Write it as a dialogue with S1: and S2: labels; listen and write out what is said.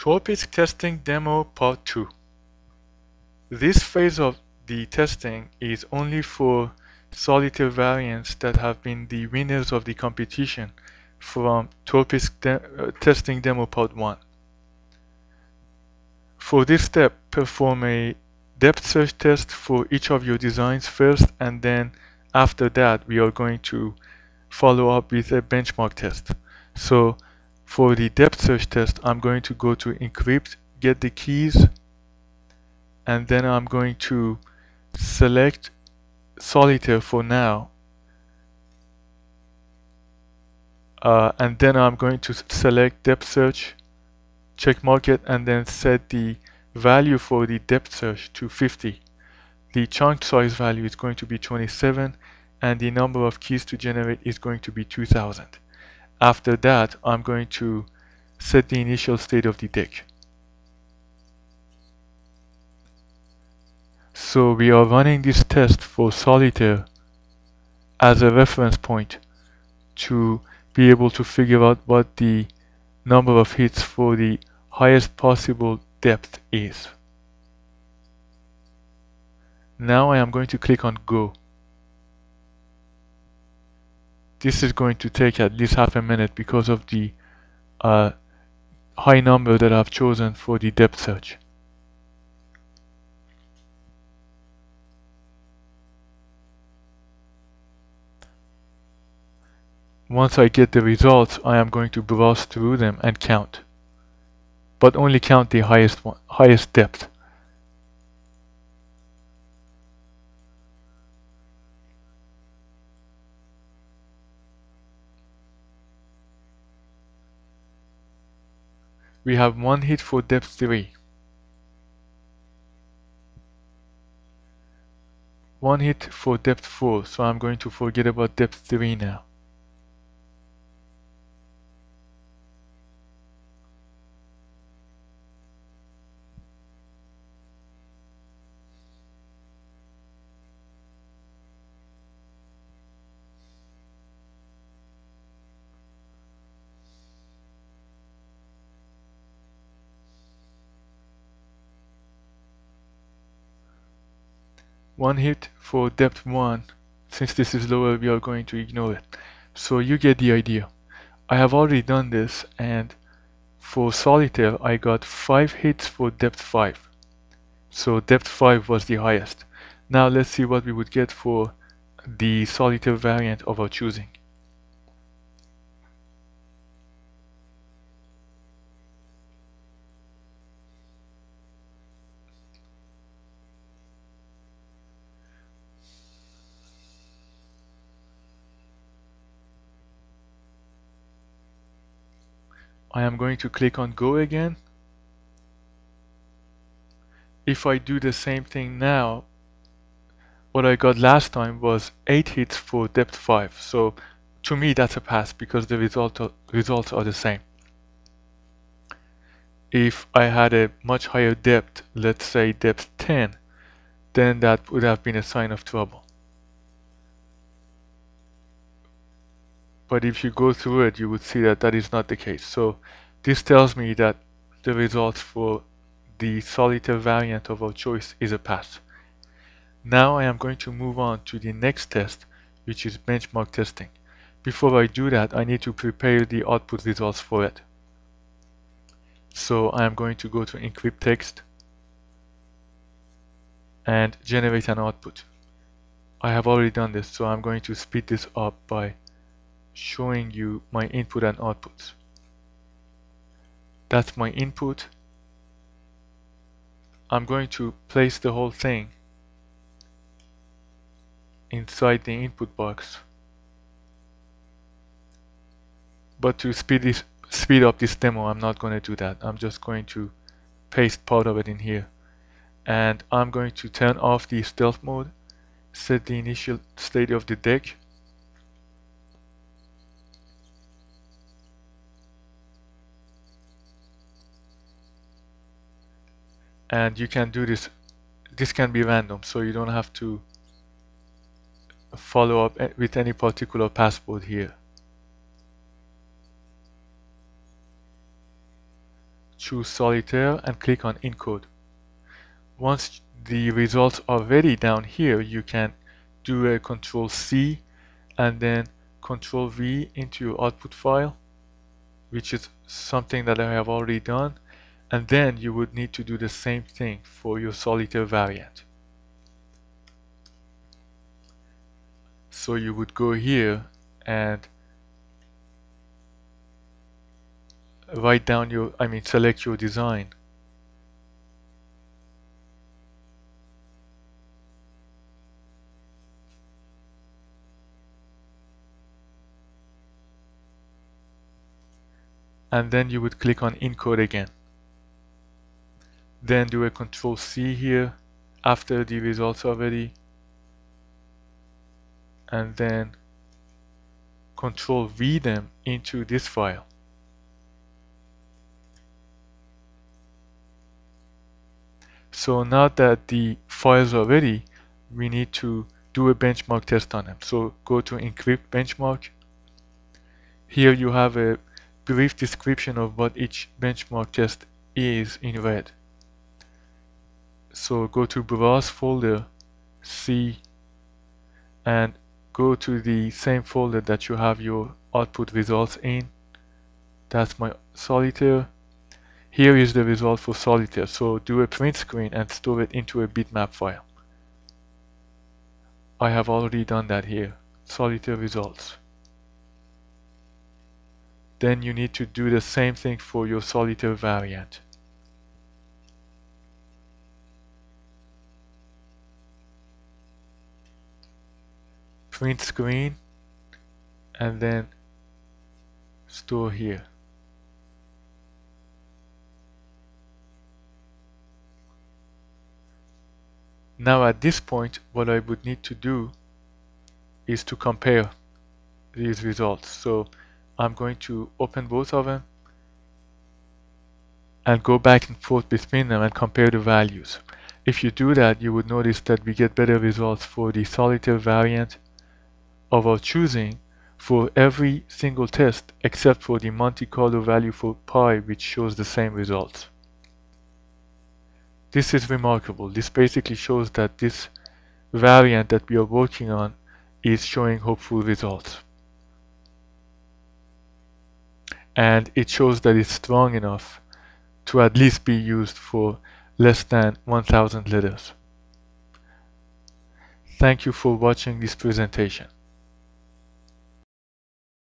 S1: Torpisc testing demo part 2. This phase of the testing is only for Solitaire variants that have been the winners of the competition from Torpisc testing demo part 1. For this step, perform a depth search test for each of your designs first, and then after that we are going to follow up with a benchmark test. So for the depth search test, I'm going to go to encrypt, get the keys, and then I'm going to select Solitaire for now, and then I'm going to select depth search, check mark it, and then set the value for the depth search to 50. The chunk size value is going to be 27, and the number of keys to generate is going to be 2000. After that, I'm going to set the initial state of the deck. So we are running this test for Solitaire as a reference point to be able to figure out what the number of hits for the highest possible depth is. Now I am going to click on Go. This is going to take at least half a minute because of the high number that I've chosen for the depth search. Once I get the results, I am going to browse through them and count, but only count the highest depth. We have 1 hit for depth 3. 1 hit for depth 4, so I'm going to forget about depth 3 now. One hit for depth 1. Since this is lower, we are going to ignore it. So you get the idea. I have already done this, and for Solitaire I got 5 hits for depth 5. So depth 5 was the highest. Now let's see what we would get for the Solitaire variant of our choosing. I am going to click on Go again. If I do the same thing now, what I got last time was 8 hits for depth 5. So to me that's a pass because the results are the same. If I had a much higher depth, let's say depth 10, then that would have been a sign of trouble. But if you go through it, you would see that that is not the case. So this tells me that the results for the Solitaire variant of our choice is a pass. Now I am going to move on to the next test, which is benchmark testing. Before I do that, I need to prepare the output results for it. So I am going to go to encrypt text and generate an output. I have already done this, so I'm going to speed this up by showing you my input and outputs. That's my input. I'm going to place the whole thing inside the input box. But to speed up this demo, I'm not going to do that. I'm just going to paste part of it in here. And I'm going to turn off the stealth mode, set the initial state of the deck, and you can do this. This can be random, so you don't have to follow up with any particular password here. choose Solitaire and click on Encode. Once the results are ready down here, you can do a Control C and then Control V into your output file, which is something that I have already done, and then you would need to do the same thing for your Solitaire variant. So you would go here and write down your, select your design. And then you would click on Encode again. Then do a Control C here after the results are ready. And then Control V them into this file. So now that the files are ready, we need to do a benchmark test on them. So go to Encrypt Benchmark. Here you have a brief description of what each benchmark test is in red. So go to Browse folder, C, and go to the same folder that you have your output results in. That's my Solitaire. Here is the result for Solitaire. So do a print screen and store it into a bitmap file. I have already done that here. Solitaire results. Then you need to do the same thing for your Solitaire variant. Print screen and then store here. Now at this point, what I would need to do is to compare these results. So I'm going to open both of them and go back and forth between them and compare the values. If you do that, you would notice that we get better results for the Solitaire variant of our choosing for every single test except for the Monte Carlo value for pi, which shows the same results. This is remarkable. This basically shows that this variant that we are working on is showing hopeful results. And it shows that it's strong enough to at least be used for less than 1,000 letters. Thank you for watching this presentation.